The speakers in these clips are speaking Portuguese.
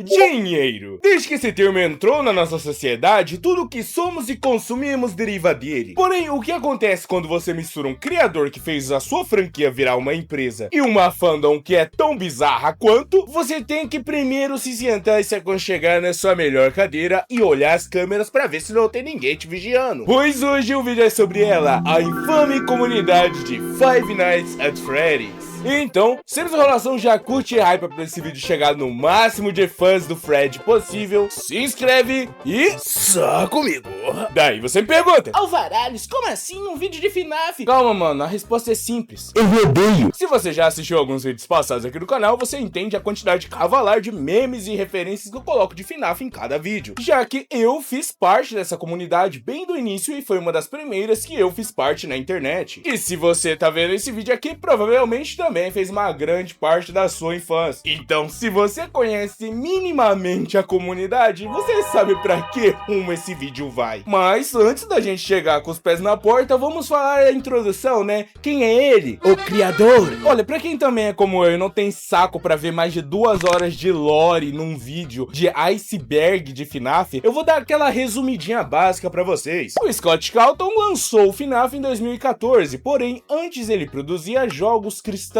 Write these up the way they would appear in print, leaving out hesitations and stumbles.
Dinheiro. Desde que esse termo entrou na nossa sociedade, tudo que somos e consumimos deriva dele. Porém, o que acontece quando você mistura um criador que fez a sua franquia virar uma empresa e uma fandom que é tão bizarra quanto, você tem que primeiro se sentar e se aconchegar na sua melhor cadeira e olhar as câmeras pra ver se não tem ninguém te vigiando. Pois hoje o vídeo é sobre ela, a infame comunidade de Five Nights at Freddy's. Então, sem enrolação, já curte e hype pra esse vídeo chegar no máximo de fãs do Fred possível, se inscreve e só comigo. Daí você me pergunta: Alvaralhos, como assim um vídeo de FNAF? Calma, mano, a resposta é simples. Eu odeio. Se você já assistiu alguns vídeos passados aqui no canal, você entende a quantidade cavalar de memes e referências que eu coloco de FNAF em cada vídeo, já que eu fiz parte dessa comunidade bem do início e foi uma das primeiras que eu fiz parte na internet. E se você tá vendo esse vídeo aqui, provavelmente também fez uma grande parte da sua infância. Então, se você conhece minimamente a comunidade, você sabe pra que rumo esse vídeo vai. Mas antes da gente chegar com os pés na porta, vamos falar a introdução, né? Quem é ele? O criador. Olha, pra quem também é como eu e não tem saco pra ver mais de 2 horas de lore num vídeo de iceberg de FNAF, eu vou dar aquela resumidinha básica pra vocês. O Scott Cawthon lançou o FNAF em 2014, porém, antes ele produzia jogos cristãos.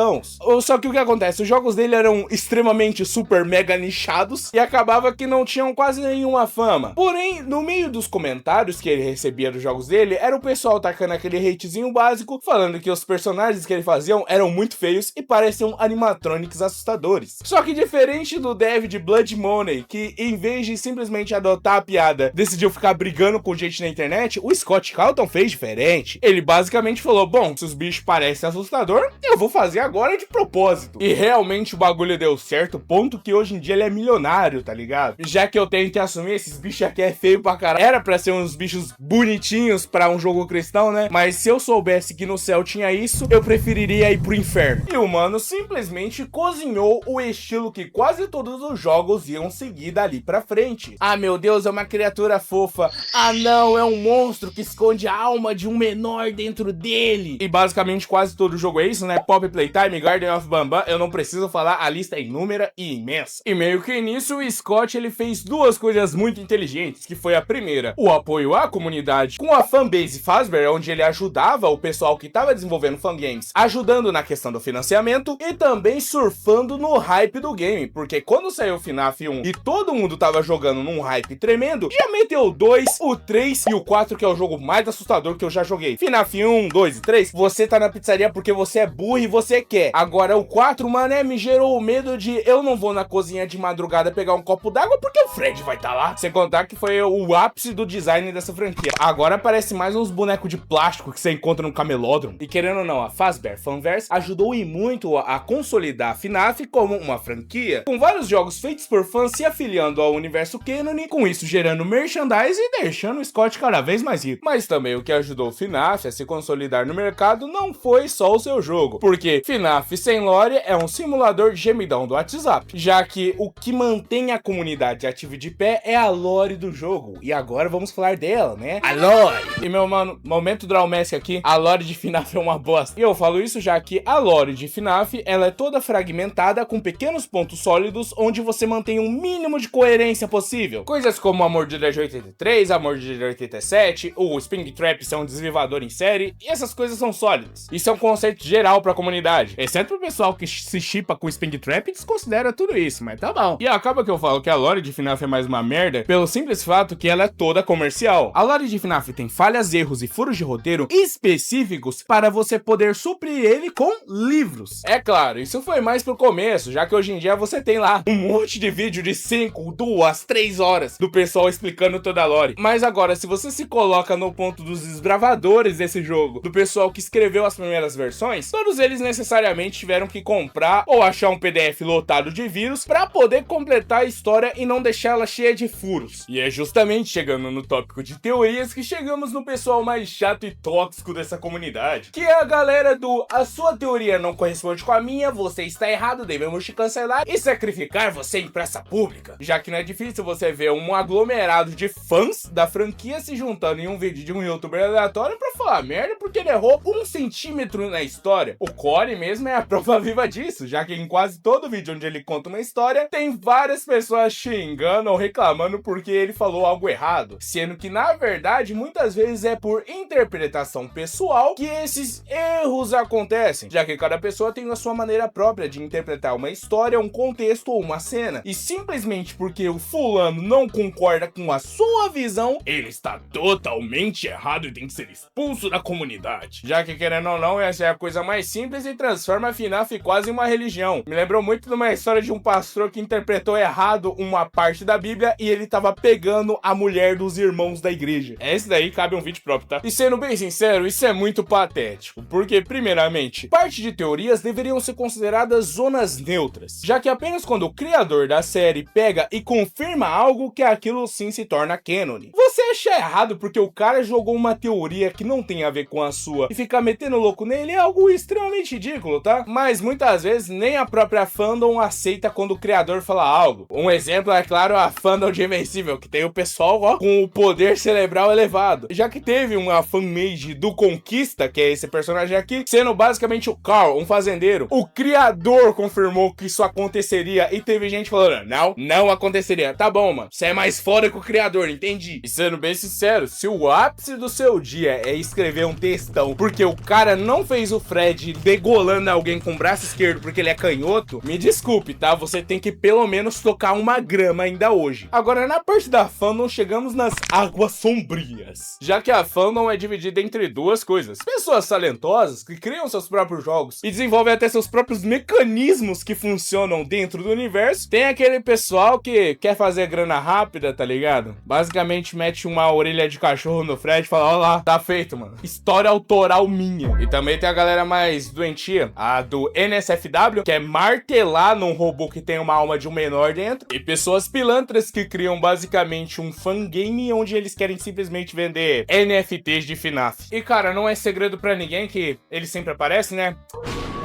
Só que o que acontece? Os jogos dele eram extremamente super mega nichados e acabava que não tinham quase nenhuma fama. Porém, no meio dos comentários que ele recebia dos jogos dele, era o pessoal tacando aquele hatezinho básico, falando que os personagens que ele fazia eram muito feios e pareciam animatronics assustadores. Só que diferente do dev de Blood Money, que em vez de simplesmente adotar a piada, decidiu ficar brigando com gente na internet, o Scott Cawthon fez diferente. Ele basicamente falou: bom, se os bichos parecem assustador, eu vou fazer agora de propósito. E realmente o bagulho deu certo, ponto que hoje em dia ele é milionário, tá ligado? Já que eu tenho que assumir, esses bichos aqui é feio pra caralho. Era pra ser uns bichos bonitinhos pra um jogo cristão, né? Mas se eu soubesse que no céu tinha isso, eu preferiria ir pro inferno. E o mano simplesmente cozinhou o estilo que quase todos os jogos iam seguir dali pra frente. Ah, meu Deus, é uma criatura fofa. Ah, não, é um monstro que esconde a alma de um menor dentro dele. E basicamente quase todo jogo é isso, né? Pop Playtime, Garden of Bambam, eu não preciso falar, a lista é inúmera e imensa. E meio que nisso, o Scott ele fez duas coisas muito inteligentes, que foi a primeira, o apoio à comunidade com a fanbase Fazbear, onde ele ajudava o pessoal que estava desenvolvendo fangames, ajudando na questão do financiamento e também surfando no hype do game, porque quando saiu o FNAF 1 e todo mundo tava jogando num hype tremendo, já meteu o 2, o 3 e o 4, que é o jogo mais assustador que eu já joguei. FNAF 1, 2 e 3, você tá na pizzaria porque você é burro e você quer. Agora o 4, mané, me gerou o medo de eu não vou na cozinha de madrugada pegar um copo d'água porque o Fred vai estar lá. Sem contar que foi o ápice do design dessa franquia. Agora parece mais uns bonecos de plástico que você encontra no camelódromo. E querendo ou não, a Fazbear Fanverse ajudou e muito a consolidar a FNAF como uma franquia, com vários jogos feitos por fãs se afiliando ao universo canon, com isso gerando merchandise e deixando o Scott cada vez mais rico. Mas também o que ajudou o FNAF a se consolidar no mercado não foi só o seu jogo, porque FNAF sem lore é um simulador de gemidão do WhatsApp, já que o que mantém a comunidade ativa de pé é a lore do jogo. E agora vamos falar dela, né? A lore! E meu mano, momento Drawmask aqui, a lore de FNAF é uma bosta. E eu falo isso já que a lore de FNAF, ela é toda fragmentada com pequenos pontos sólidos onde você mantém um mínimo de coerência possível. Coisas como a Mordida de 83, a Mordida de 87, o Springtrap ser um desvivador em série, e essas coisas são sólidas. Isso é um conceito geral pra comunidade, exceto pro pessoal que se chipa com o Springtrap e desconsidera tudo isso, mas tá bom. E acaba que eu falo que a lore de FNAF é mais uma merda pelo simples fato que ela é toda comercial. A lore de FNAF tem falhas, erros e furos de roteiro específicos para você poder suprir ele com livros. É claro, isso foi mais pro começo, já que hoje em dia você tem lá um monte de vídeo de 5, 2, 3 horas do pessoal explicando toda a lore. Mas agora, se você se coloca no ponto dos desbravadores desse jogo, do pessoal que escreveu as primeiras versões, todos eles necessariamente tiveram que comprar ou achar um PDF lotado de vírus para poder completar a história e não deixá-la cheia de furos. E é justamente chegando no tópico de teorias que chegamos no pessoal mais chato e tóxico dessa comunidade, que é a galera do a sua teoria não corresponde com a minha, você está errado, devemos te cancelar e sacrificar você em praça pública. Já que não é difícil você ver um aglomerado de fãs da franquia se juntando em um vídeo de um youtuber aleatório pra falar merda porque ele errou 1 centímetro na história. O Core, mesmo é a prova viva disso, já que em quase todo vídeo onde ele conta uma história, tem várias pessoas xingando ou reclamando porque ele falou algo errado, sendo que na verdade muitas vezes é por interpretação pessoal que esses erros acontecem, já que cada pessoa tem a sua maneira própria de interpretar uma história, um contexto ou uma cena, e simplesmente porque o fulano não concorda com a sua visão, ele está totalmente errado e tem que ser expulso da comunidade. Já que, querendo ou não, essa é a coisa mais simples e transforma a FNAF quase em uma religião. Me lembrou muito de uma história de um pastor que interpretou errado uma parte da Bíblia e ele tava pegando a mulher dos irmãos da igreja. Esse daí cabe um vídeo próprio, tá? E sendo bem sincero, isso é muito patético, porque, primeiramente, parte de teorias deveriam ser consideradas zonas neutras, já que apenas quando o criador da série pega e confirma algo que aquilo sim se torna canon. Você acha errado porque o cara jogou uma teoria que não tem a ver com a sua e ficar metendo louco nele é algo extremamente ridículo, tá? Mas muitas vezes nem a própria fandom aceita quando o criador fala algo. Um exemplo é, claro, a fandom de Invencível, que tem o pessoal, ó, com o poder cerebral elevado. Já que teve uma fanmade do Conquista, que é esse personagem aqui, sendo basicamente o Carl, um fazendeiro. O criador confirmou que isso aconteceria e teve gente falando, não aconteceria. Tá bom, mano, você é mais foda que o criador, entendi. E sendo bem sincero, se o ápice do seu dia é escrever um textão porque o cara não fez o Fred degolando alguém com o braço esquerdo porque ele é canhoto, me desculpe, tá? Você tem que pelo menos tocar uma grama ainda hoje. Agora, na parte da fandom, chegamos nas águas sombrias. Já que a fandom é dividida entre duas coisas. Pessoas talentosas que criam seus próprios jogos e desenvolvem até seus próprios mecanismos que funcionam dentro do universo. Tem aquele pessoal que quer fazer grana rápida, tá ligado? Basicamente mete uma orelha de cachorro no Fred e fala, ó lá, tá feito, mano. História autoral minha. E também tem a galera mais doentia, a do NSFW, que é martelar num robô que tem uma alma de um menor dentro. E pessoas pilantras que criam basicamente um fangame onde eles querem simplesmente vender NFTs de FNAF. E cara, não é segredo pra ninguém que ele sempre aparece, né?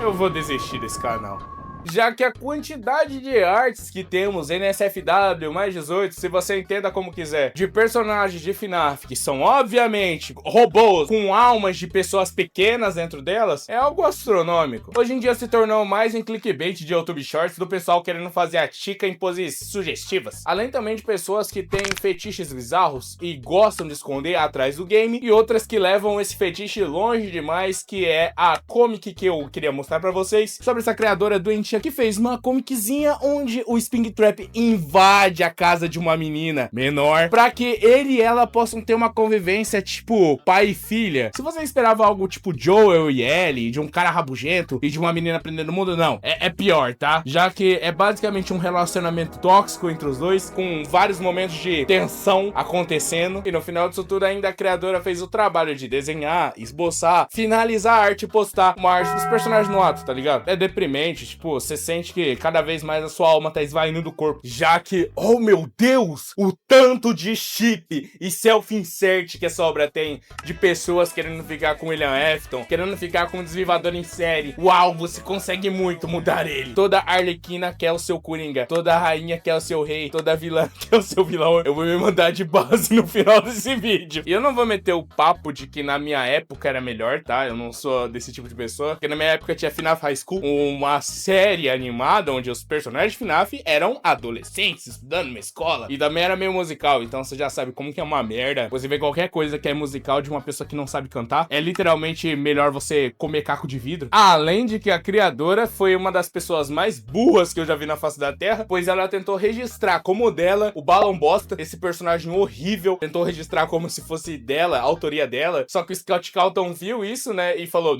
Eu vou desistir desse canal. Já que a quantidade de artes que temos NSFW, mais 18, se você entenda como quiser, de personagens de FNAF, que são obviamente robôs com almas de pessoas pequenas dentro delas, é algo astronômico. Hoje em dia se tornou mais em clickbait de YouTube Shorts do pessoal querendo fazer a tica em poses sugestivas. Além também de pessoas que têm fetiches bizarros e gostam de esconder atrás do game, e outras que levam esse fetiche longe demais, que é a comic que eu queria mostrar pra vocês, sobre essa criadora doentia que fez uma comiczinha onde o Springtrap invade a casa de uma menina menor pra que ele e ela possam ter uma convivência tipo pai e filha. Se você esperava algo tipo Joel e Ellie, de um cara rabugento e de uma menina aprendendo o mundo, não. É pior, tá? Já que é basicamente um relacionamento tóxico entre os dois, com vários momentos de tensão acontecendo, e no final disso tudo ainda a criadora fez o trabalho de desenhar, esboçar, finalizar a arte e postar uma arte dos personagens no ato, tá ligado? É deprimente, tipo, você sente que cada vez mais a sua alma tá esvaindo do corpo, já que, oh meu Deus, o tanto de chip e self-insert que essa obra tem, de pessoas querendo ficar com William Afton, querendo ficar com o Desvivador em série. Uau, você consegue muito mudar ele. Toda Arlequina quer o seu Coringa, toda rainha quer o seu rei, toda vilã quer o seu vilão. Eu vou me mandar de base no final desse vídeo. E eu não vou meter o papo de que na minha época era melhor, tá? Eu não sou desse tipo de pessoa, porque na minha época tinha FNAF High School, uma série animada onde os personagens de FNAF eram adolescentes estudando numa escola, e também era meio musical, então você já sabe como que é uma merda. Você vê qualquer coisa que é musical de uma pessoa que não sabe cantar, é literalmente melhor você comer caco de vidro. Além de que a criadora foi uma das pessoas mais burras que eu já vi na face da terra, pois ela tentou registrar como dela o Balão Bosta, esse personagem horrível, tentou registrar como se fosse dela, a autoria dela, só que o Scott Calton viu isso, né, e falou,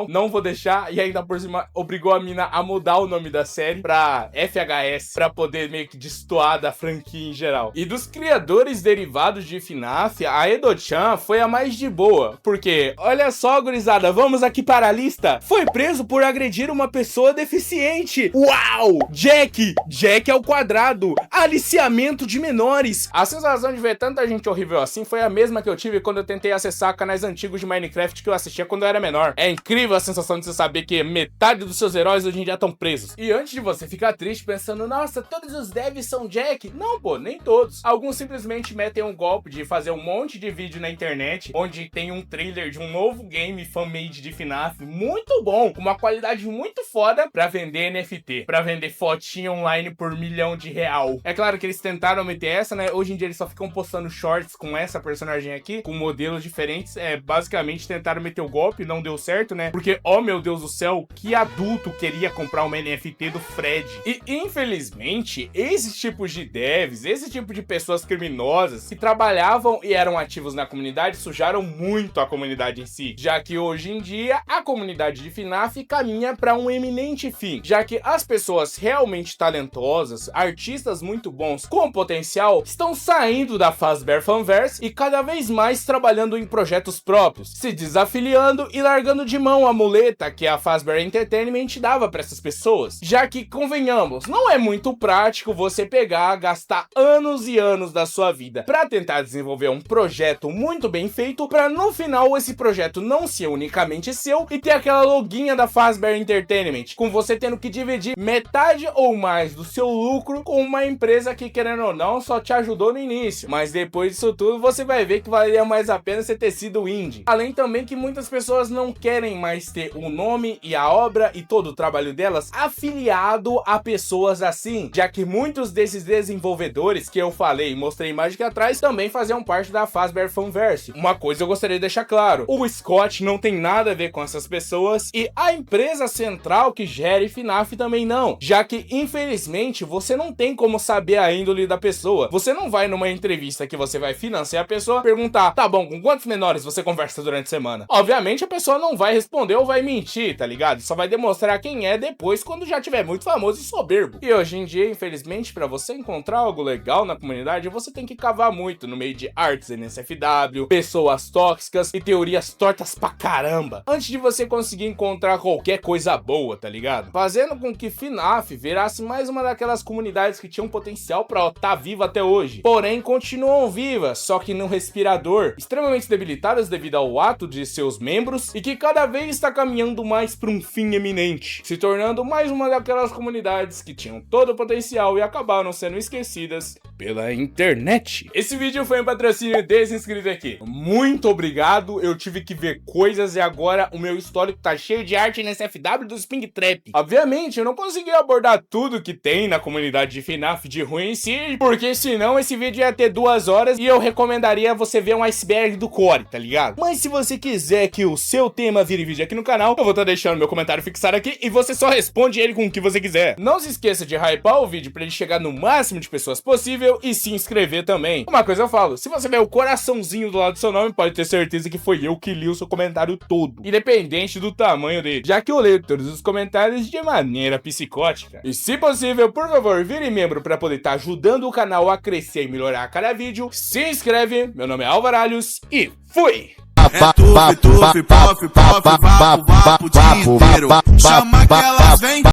não vou deixar, e ainda por cima obrigou a mina a mudar o nome da série pra FHS, pra poder meio que destoar da franquia em geral. E dos criadores derivados de FNAF, a Edo-chan foi a mais de boa, porque, olha só, gurizada, vamos aqui para a lista. Foi preso por agredir uma pessoa deficiente. Uau! Jack ao quadrado. Aliciamento de menores. A sensação de ver tanta gente horrível assim foi a mesma que eu tive quando eu tentei acessar canais antigos de Minecraft que eu assistia quando eu era menor. É incrível a sensação de você saber que metade dos seus heróis hoje em dia estão presos. E antes de você ficar triste pensando, nossa, todos os devs são Jack. Não, pô, nem todos. Alguns simplesmente metem um golpe de fazer um monte de vídeo na internet, onde tem um trailer de um novo game fan-made de FNAF muito bom, com uma qualidade muito foda, pra vender NFT, pra vender fotinha online por R$1.000.000. É claro que eles tentaram meter essa, né? Hoje em dia eles só ficam postando shorts com essa personagem aqui, com modelos diferentes. Basicamente tentaram meter o golpe, não deu certo, né? Porque, oh meu Deus do céu, que adulto queria comprar uma NFT do Fred? E, infelizmente, esses tipos de devs, esse tipo de pessoas criminosas que trabalhavam e eram ativos na comunidade, sujaram muito a comunidade em si, já que hoje em dia a comunidade de FNAF caminha para um eminente fim, já que as pessoas realmente talentosas, artistas muito bons com potencial, estão saindo da Fazbear Fanverse e cada vez mais trabalhando em projetos próprios, se desafiliando e largando de mão a muleta que a Fazbear Entertainment dava para essas pessoas, já que, convenhamos, não é muito prático você pegar, gastar anos e anos da sua vida para tentar desenvolver um projeto muito bem feito, para no final esse projeto não ser unicamente seu e ter aquela loguinha da Fazbear Entertainment, com você tendo que dividir metade ou mais do seu lucro com uma empresa que, querendo ou não, só te ajudou no início, mas depois disso tudo você vai ver que valeria mais a pena você ter sido indie. Além também que muitas pessoas não querem mais ter o nome e a obra e todo o trabalho delas afiliado a pessoas assim, já que muitos desses desenvolvedores que eu falei e mostrei imagem aqui atrás também faziam parte da Fazbear Fanverse. Uma coisa eu gostaria de deixar claro, o Scott não tem nada a ver com essas pessoas e a empresa central que gere FNAF também não, já que infelizmente você não tem como saber a índole da pessoa. Você não vai numa entrevista que você vai financiar a pessoa perguntar, tá bom, com quantos menores você conversa durante a semana? Obviamente a pessoa não vai responder ou vai mentir, tá ligado? Só vai demonstrar quem é depois, quando já tiver muito famoso e soberbo. E hoje em dia, infelizmente, pra você encontrar algo legal na comunidade, você tem que cavar muito no meio de artes NSFW, pessoas tóxicas e teorias tortas pra caramba, antes de você conseguir encontrar qualquer coisa boa, tá ligado? Fazendo com que FNAF virasse mais uma daquelas comunidades que tinham potencial pra estar viva até hoje, porém continuam vivas, só que num respirador, extremamente debilitadas devido ao ato de seus membros e que cada vez está caminhando mais para um fim eminente, se tornando mais uma daquelas comunidades que tinham todo o potencial e acabaram sendo esquecidas pela internet. Esse vídeo foi um patrocínio desse inscrito aqui. Muito obrigado, eu tive que ver coisas e agora o meu histórico tá cheio de arte NSFW do Springtrap. Obviamente, eu não consegui abordar tudo que tem na comunidade de FNAF de ruim em si, porque senão esse vídeo ia ter 2 horas e eu recomendaria você ver um iceberg do core, tá ligado? Mas se você quiser que o seu tema vire vídeo aqui no canal, eu vou estar deixando meu comentário fixado aqui e você só responde ele com o que você quiser. Não se esqueça de hypar o vídeo pra ele chegar no máximo de pessoas possível e se inscrever também. Uma coisa eu falo, se você ver o coraçãozinho do lado do seu nome, pode ter certeza que foi eu que li o seu comentário todo, independente do tamanho dele, já que eu leio todos os comentários de maneira psicótica. E se possível, por favor, vire membro pra poder estar ajudando o canal a crescer e melhorar a cada vídeo. Se inscreve, meu nome é Alvaralhos e fui! É tufi, tufi, pof, pof, vapo, vapo o dia inteiro. Chama que elas vêm.